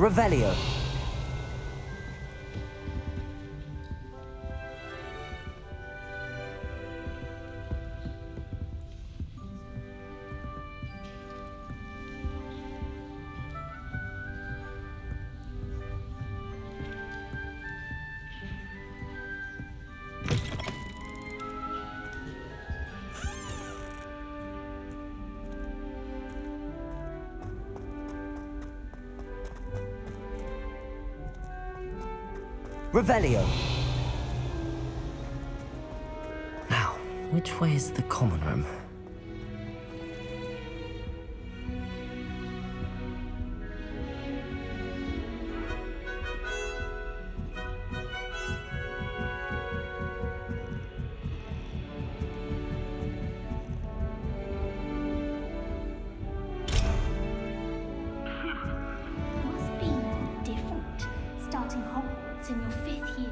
Revelio. Revelio. Now, which way is the common room? Must be different, starting Hogwarts in your 5th year.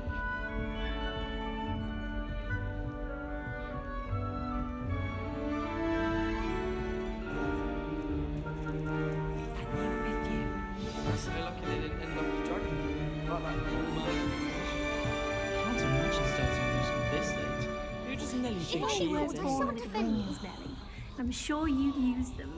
So they're lucky they didn't end up with dragon. Not that cool Can't imagine starting new school this late. Who does Nelly think If she only is? you were born with veins, Nelly. I'm sure you'd use them.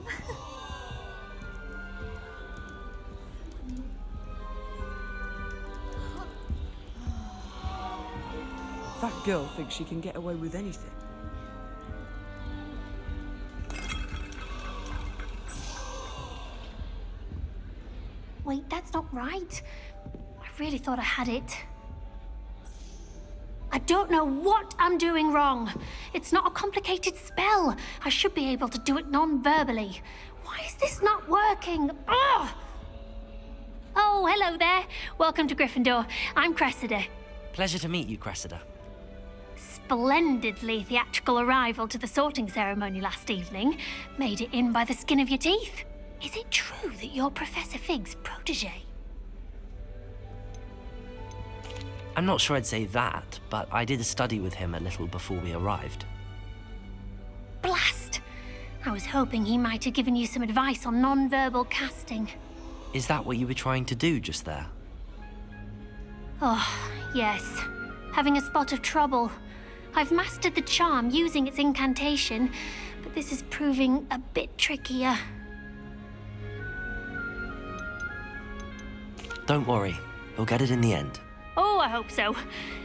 That girl thinks she can get away with anything. Wait, that's not right. I really thought I had it. I don't know what I'm doing wrong. It's not a complicated spell. I should be able to do it non-verbally. Why is this not working? Ugh! Oh, hello there. Welcome to Gryffindor. I'm Cressida. Pleasure to meet you, Cressida. Splendidly theatrical arrival to the sorting ceremony last evening. Made it in by the skin of your teeth. Is it true that you're Professor Fig's protege? I'm not sure I'd say that, but I did study with him a little before we arrived. Blast! I was hoping he might have given you some advice on non-verbal casting. Is that what you were trying to do just there? Oh, yes. Having a spot of trouble. I've mastered the charm using its incantation, but this is proving a bit trickier. Don't worry, we'll get it in the end. Oh, I hope so.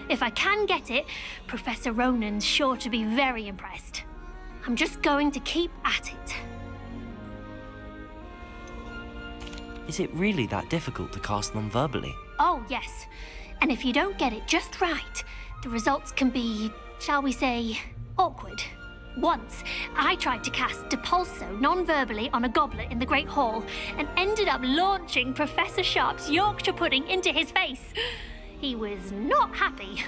If I can get it, Professor Ronan's sure to be very impressed. I'm just going to keep at it. Is it really that difficult to cast non-verbally? Oh, yes. And if you don't get it just right, the results can be, shall we say, awkward. Once, I tried to cast Depulso non-verbally on a goblet in the Great Hall and ended up launching Professor Sharp's Yorkshire pudding into his face. He was not happy.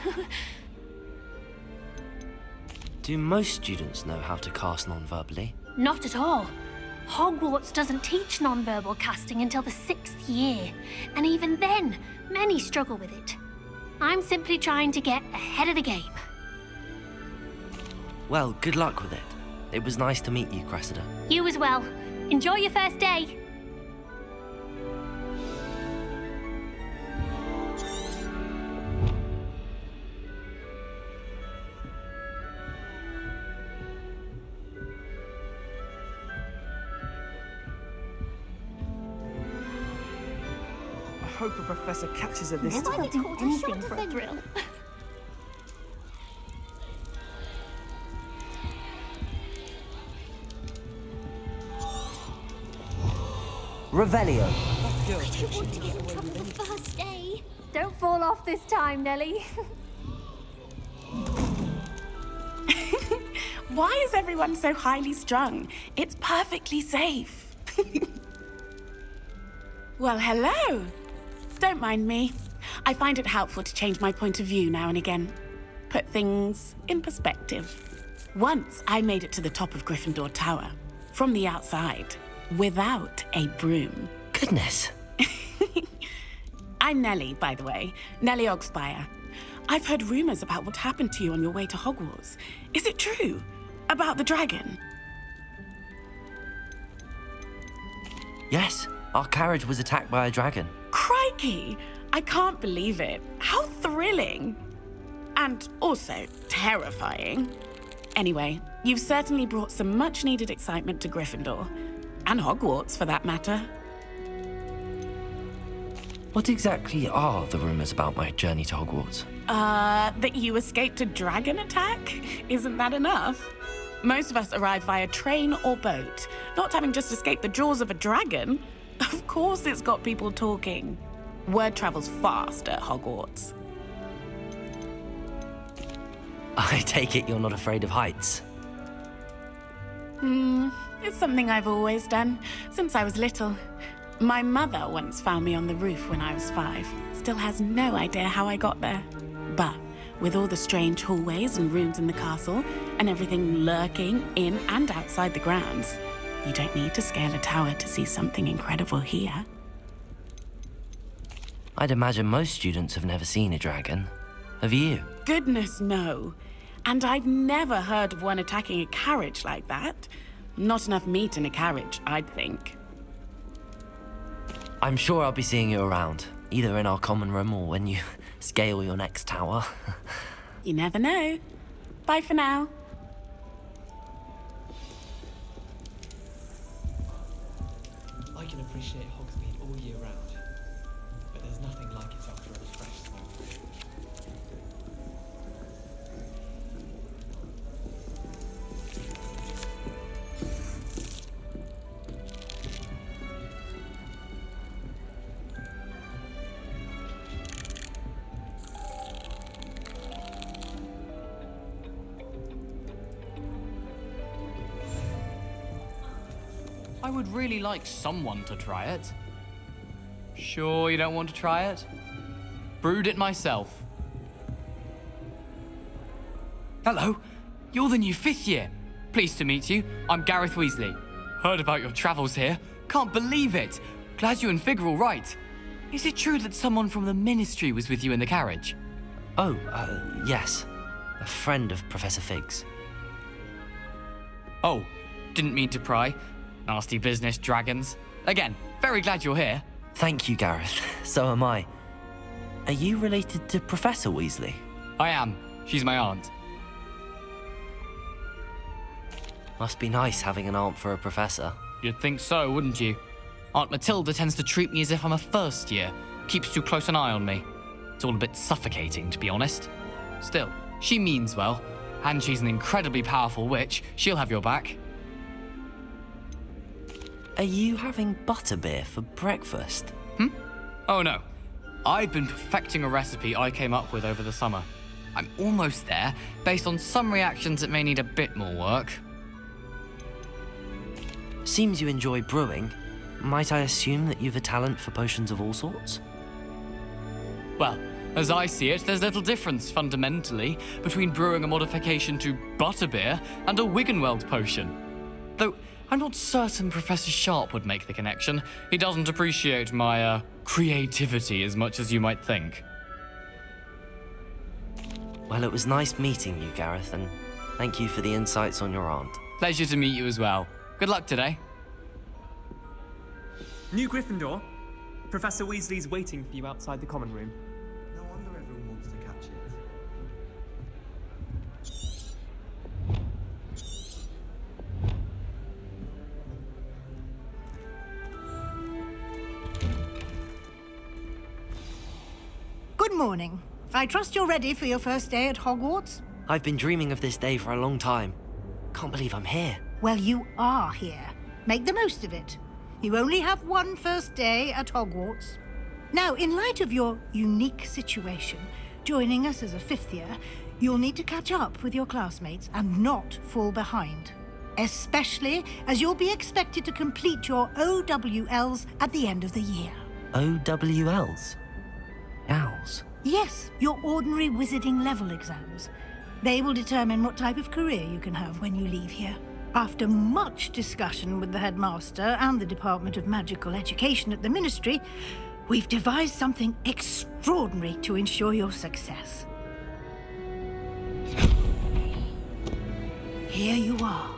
Do most students know how to cast non-verbally? Not at all. Hogwarts doesn't teach non-verbal casting until the 6th year, and even then, many struggle with it. I'm simply trying to get ahead of the game. Well, good luck with it. It was nice to meet you, Cressida. You as well. Enjoy your first day. I hope a professor catches her this Never time. will do anything for a thrill. Revelio. That girl I thinks don't she want to can get in away trouble with the anything. first day. Don't fall off this time, Nelly. Why is everyone so highly strung? It's perfectly safe. Well, hello. Don't mind me. I find it helpful to change my point of view now and again. Put things in perspective. Once I made it to the top of Gryffindor Tower, from the outside, without a broom. Goodness. I'm Nellie, by the way. Nellie Ogspire. I've heard rumors about what happened to you on your way to Hogwarts. Is it true? About the dragon? Yes, our carriage was attacked by a dragon. Crikey! I can't believe it. How thrilling! And also terrifying. Anyway, you've certainly brought some much-needed excitement to Gryffindor. And Hogwarts, for that matter. What exactly are the rumours about my journey to Hogwarts? That you escaped a dragon attack? Isn't that enough? Most of us arrive via train or boat, not having just escaped the jaws of a dragon. Of course it's got people talking. Word travels fast at Hogwarts. I take it you're not afraid of heights. It's something I've always done, since I was little. My mother once found me on the roof when I was 5. Still has no idea how I got there. But with all the strange hallways and rooms in the castle, and everything lurking in and outside the grounds, you don't need to scale a tower to see something incredible here. I'd imagine most students have never seen a dragon. Have you? Goodness, no. And I've never heard of one attacking a carriage like that. Not enough meat in a carriage, I'd think. I'm sure I'll be seeing you around, either in our common room or when you scale your next tower. You never know. Bye for now. I can appreciate Hogsmeade all year round, but there's nothing like it after a refreshed smoke. I would really like someone to try it. Sure you don't want to try it? Brewed it myself. Hello, you're the new 5th year. Pleased to meet you. I'm Gareth Weasley. Heard about your travels here. Can't believe it. Glad you and Fig are all right. Is it true that someone from the Ministry was with you in the carriage? Oh, yes. A friend of Professor Fig's. Oh, didn't mean to pry. Nasty business, dragons. Again, very glad you're here. Thank you, Gareth. So am I. Are you related to Professor Weasley? I am. She's my aunt. Must be nice having an aunt for a professor. You'd think so, wouldn't you? Aunt Matilda tends to treat me as if I'm a first year. Keeps too close an eye on me. It's all a bit suffocating, to be honest. Still, she means well. And she's an incredibly powerful witch. She'll have your back. Are you having butterbeer for breakfast? Oh no. I've been perfecting a recipe I came up with over the summer. I'm almost there, based on some reactions that may need a bit more work. Seems you enjoy brewing. Might I assume that you've a talent for potions of all sorts? Well, as I see it, there's little difference, fundamentally, between brewing a modification to butterbeer and a Wiggenweld potion. Though, I'm not certain Professor Sharp would make the connection. He doesn't appreciate my, creativity as much as you might think. Well, it was nice meeting you, Gareth, and thank you for the insights on your aunt. Pleasure to meet you as well. Good luck today. New Gryffindor. Professor Weasley's waiting for you outside the common room. No wonder everyone wants to catch it. Good morning. I trust you're ready for your first day at Hogwarts? I've been dreaming of this day for a long time. Can't believe I'm here. Well, you are here. Make the most of it. You only have one first day at Hogwarts. Now, in light of your unique situation, joining us as a 5th year, you'll need to catch up with your classmates and not fall behind. Especially as you'll be expected to complete your OWLs at the end of the year. OWLs? Owls? Yes, your ordinary wizarding level exams. They will determine what type of career you can have when you leave here. After much discussion with the headmaster and the Department of Magical Education at the Ministry, we've devised something extraordinary to ensure your success. Here you are.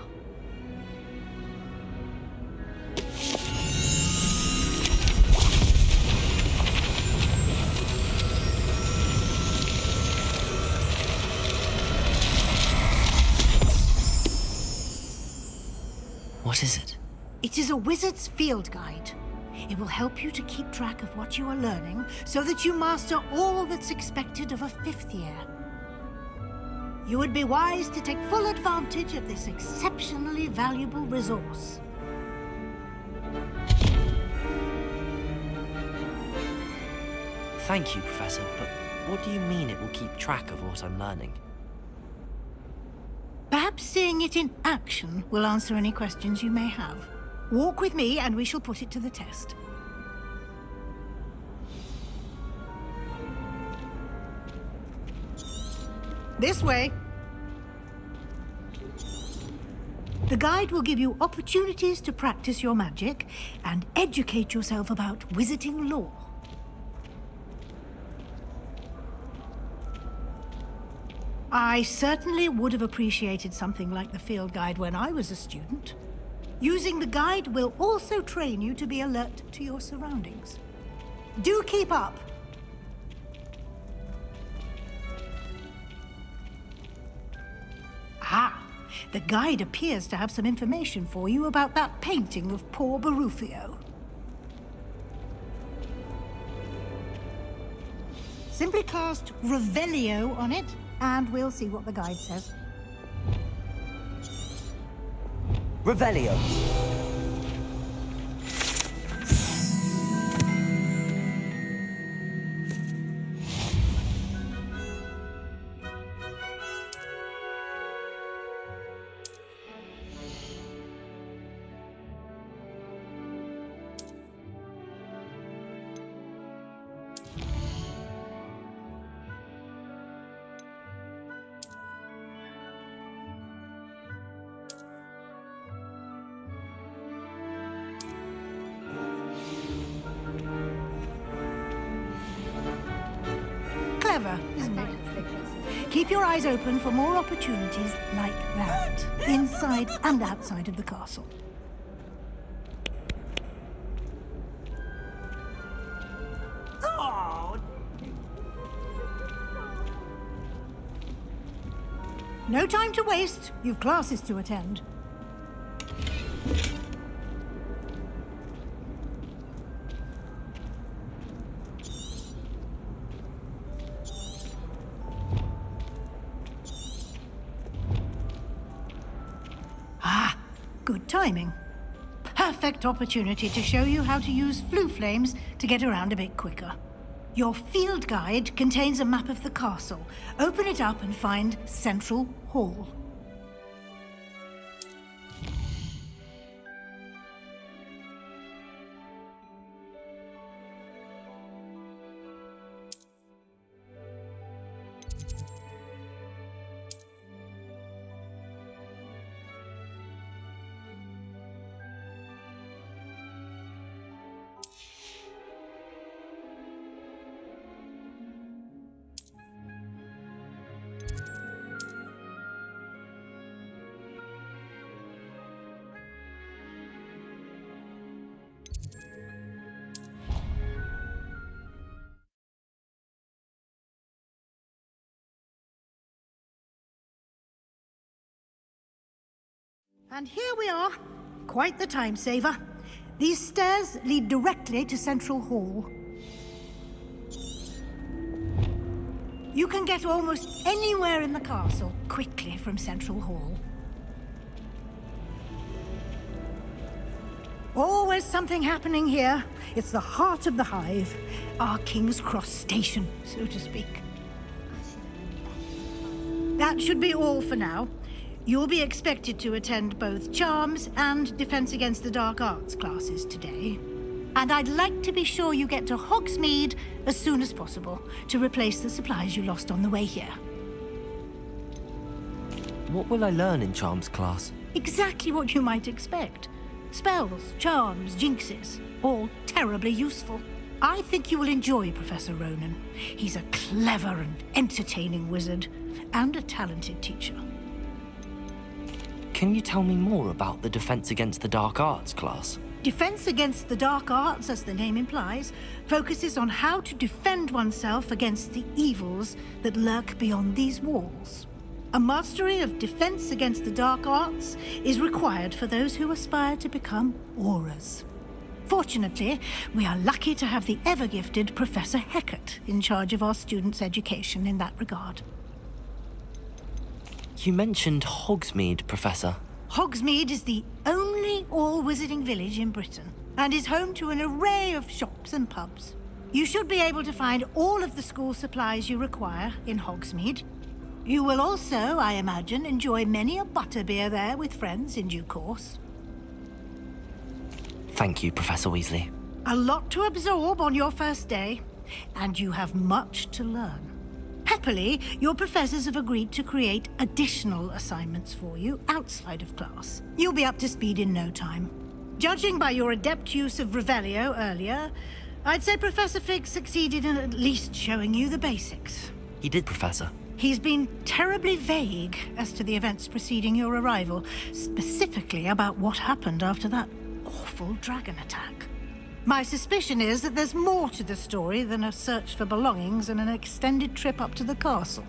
What is it? It is a wizard's field guide. It will help you to keep track of what you are learning so that you master all that's expected of a 5th year. You would be wise to take full advantage of this exceptionally valuable resource. Thank you, Professor, but what do you mean it will keep track of what I'm learning? Perhaps seeing it in action will answer any questions you may have. Walk with me and we shall put it to the test. This way. The guide will give you opportunities to practice your magic and educate yourself about wizarding lore. I certainly would have appreciated something like the field guide when I was a student. Using the guide will also train you to be alert to your surroundings. Do keep up! Ah, the guide appears to have some information for you about that painting of poor Barufio. Simply cast Revelio on it, and we'll see what the guide says. Revelio. Clever, isn't it? Keep your eyes open for more opportunities like that, inside and outside of the castle. No time to waste. You've classes to attend. Good timing. Perfect opportunity to show you how to use flue flames to get around a bit quicker. Your field guide contains a map of the castle. Open it up and find Central Hall. And here we are. Quite the time saver. These stairs lead directly to Central Hall. You can get almost anywhere in the castle quickly from Central Hall. Always something happening here. It's the heart of the hive. Our King's Cross station, so to speak. That should be all for now. You'll be expected to attend both Charms and Defense Against the Dark Arts classes today. And I'd like to be sure you get to Hogsmeade as soon as possible to replace the supplies you lost on the way here. What will I learn in Charms class? Exactly what you might expect. Spells, charms, jinxes, all terribly useful. I think you will enjoy Professor Ronan. He's a clever and entertaining wizard, and a talented teacher. Can you tell me more about the Defense Against the Dark Arts class? Defense Against the Dark Arts, as the name implies, focuses on how to defend oneself against the evils that lurk beyond these walls. A mastery of defense against the dark arts is required for those who aspire to become auras. Fortunately, we are lucky to have the ever-gifted Professor Heckert in charge of our students' education in that regard. You mentioned Hogsmeade, Professor. Hogsmeade is the only all-wizarding village in Britain and is home to an array of shops and pubs. You should be able to find all of the school supplies you require in Hogsmeade. You will also, I imagine, enjoy many a butterbeer there with friends in due course. Thank you, Professor Weasley. A lot to absorb on your first day, and you have much to learn. Happily, your professors have agreed to create additional assignments for you outside of class. You'll be up to speed in no time. Judging by your adept use of Revelio earlier, I'd say Professor Fig succeeded in at least showing you the basics. He did, Professor. He's been terribly vague as to the events preceding your arrival, specifically about what happened after that awful dragon attack. My suspicion is that there's more to the story than a search for belongings and an extended trip up to the castle.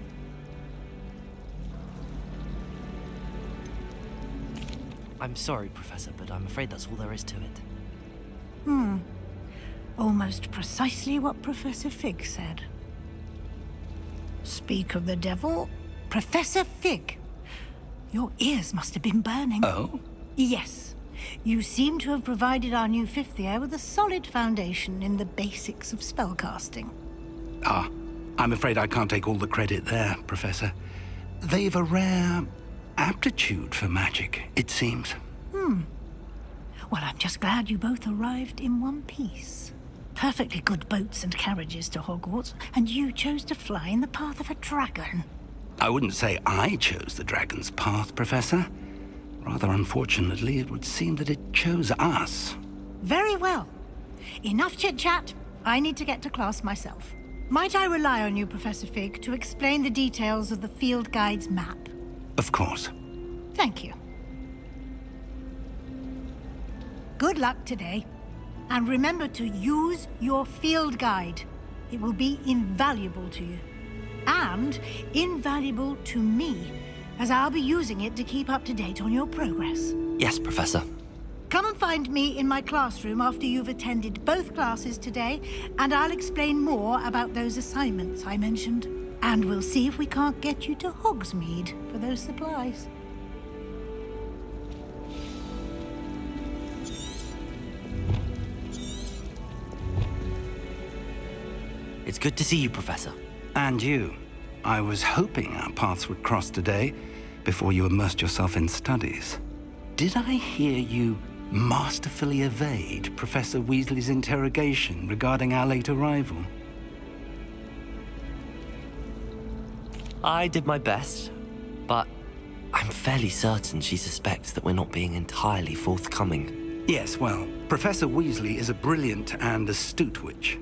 I'm sorry, Professor, but I'm afraid that's all there is to it. Almost precisely what Professor Fig said. Speak of the devil, Professor Fig. Your ears must have been burning. Oh? Yes. You seem to have provided our new fifth year with a solid foundation in the basics of spellcasting. Ah, I'm afraid I can't take all the credit there, Professor. They've a rare aptitude for magic, it seems. Well, I'm just glad you both arrived in one piece. Perfectly good boats and carriages to Hogwarts, and you chose to fly in the path of a dragon. I wouldn't say I chose the dragon's path, Professor. Rather unfortunately, it would seem that it chose us. Very well. Enough chit-chat. I need to get to class myself. Might I rely on you, Professor Fig, to explain the details of the field guide's map? Of course. Thank you. Good luck today. And remember to use your field guide. It will be invaluable to you. And invaluable to me, as I'll be using it to keep up to date on your progress. Yes, Professor. Come and find me in my classroom after you've attended both classes today, and I'll explain more about those assignments I mentioned. And we'll see if we can't get you to Hogsmeade for those supplies. It's good to see you, Professor. And you. I was hoping our paths would cross today, before you immersed yourself in studies. Did I hear you masterfully evade Professor Weasley's interrogation regarding our late arrival? I did my best, but I'm fairly certain she suspects that we're not being entirely forthcoming. Yes, well, Professor Weasley is a brilliant and astute witch.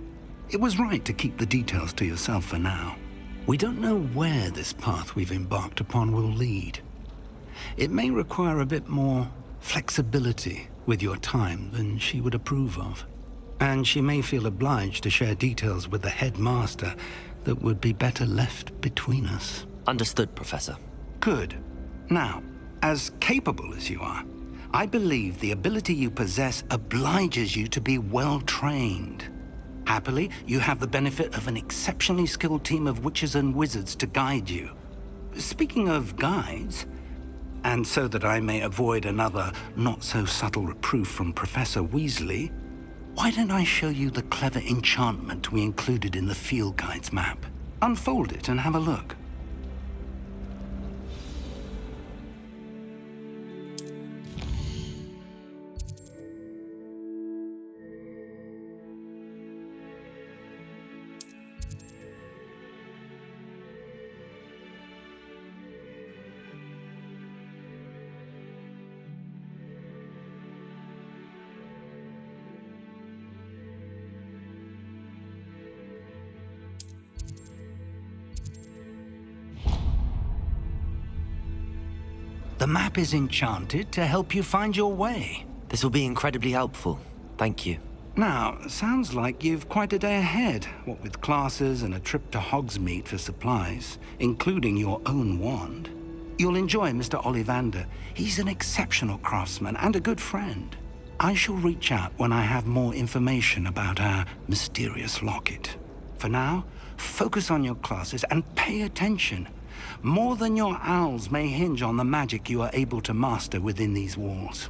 It was right to keep the details to yourself for now. We don't know where this path we've embarked upon will lead. It may require a bit more flexibility with your time than she would approve of. And she may feel obliged to share details with the headmaster that would be better left between us. Understood, Professor. Good. Now, as capable as you are, I believe the ability you possess obliges you to be well-trained. Happily, you have the benefit of an exceptionally skilled team of witches and wizards to guide you. Speaking of guides, and so that I may avoid another not-so-subtle reproof from Professor Weasley, why don't I show you the clever enchantment we included in the field guide's map? Unfold it and have a look. The map is enchanted to help you find your way. This will be incredibly helpful. Thank you. Now, sounds like you've quite a day ahead, what with classes and a trip to Hogsmeade for supplies, including your own wand. You'll enjoy Mr. Ollivander. He's an exceptional craftsman and a good friend. I shall reach out when I have more information about our mysterious locket. For now, focus on your classes and pay attention. More than your owls may hinge on the magic you are able to master within these walls.